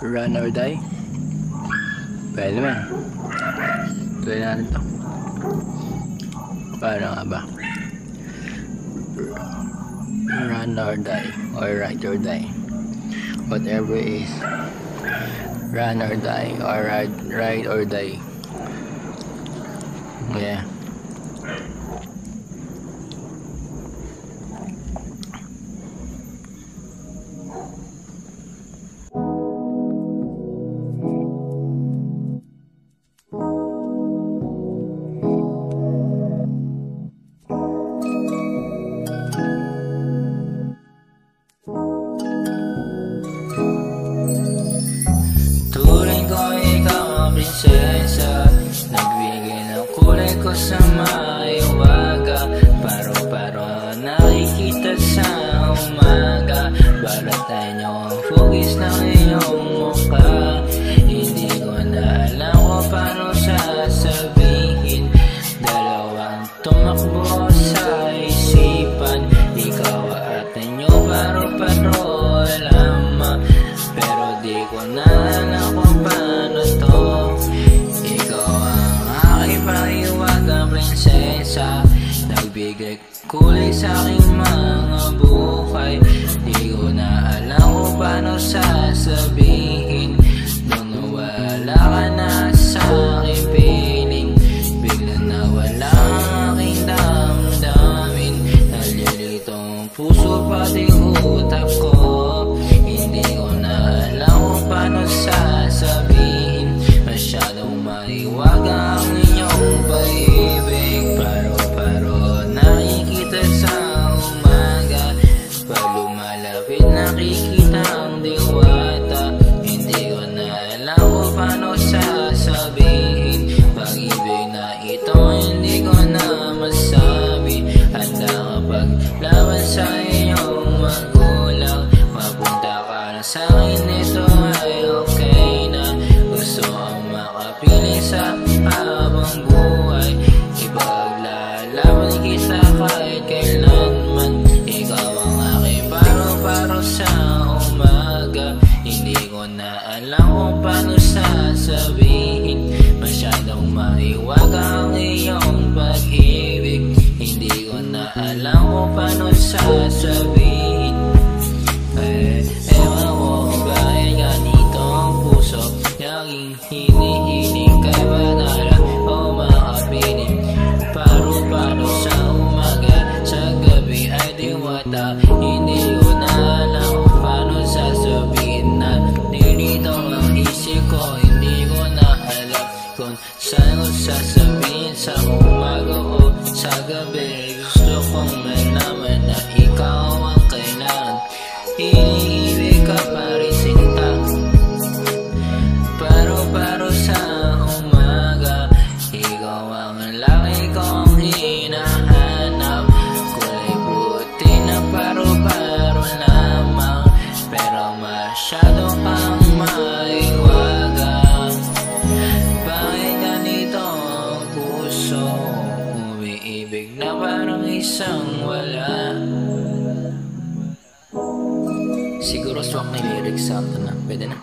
Run or die? Pwede man. Tuloy natin to. Paano nga ba? Run or die, or ride or die. Whatever is run or die, or ride or die. Yeah. Nagbigay ng kulay ko sa maiwaga. Paro-paro nakikita sa umaga. Balatan niyo ang hugis ng iyong mukha. Hindi ko na alam kung paano sasabihin. Dalawang tumakbo sa isipan. Ikaw at inyo paro-paro lamang. Pero di ko na alam kung paano to. Prinsesa, nagbigay kulay sa aking mga buhay. Di ko na alam kung paano sasabihin. Nung nawala ka na sa aking piling, bigla nawala ang aking damdamin. Nalilito ang puso pati utak ko. Hindi ko na alam kung paano sasabihin. Masyadong maiwaga ang inyong pag-ibig. Paro-paro nakikita sa umaga. Pag lumalapit nakikita ang diwata. Hindi ko na alam kung paano sasabihin. Pag-ibig na ito hindi ko na masabi. Handa ka paglaban sa iyong magulang. Mapunta ka na sa akin, ito ay okay na. Gusto ang makapiling sa habang buhay. Ipaglalaban kita kahit kailanman. Ikaw ang aking paro-paro sa umaga. Hindi ko na alam kung paano sasabihin. Masyadong maiwaga ang iyong pag-ibig. Hindi ko na alam kung paano sasabihin. Ewan ko kung bakit ganito ang puso. Laging hinihiling kay banala o makapiling. Paro-paro sa umaga, sa gabi ay diwata. Hindi ko na alam kung paano sasabihin. Na nilito ang isip ko, hindi ko na alam kung saan ko sasabihin. Sa umaga o sa gabi, gusto kong malaman na ikaw ang kailangan. Iniibig ka pa rin sinta. Paro-paro sa umaga, ikaw ang laki kong hinahanap. Kulay puti na paro-paro lamang, pero masyado kang maiwaga. Bakit ganito ang puso? Umiibig na parang isang wala. Siguro swak na lyrics sa na. Pwede na.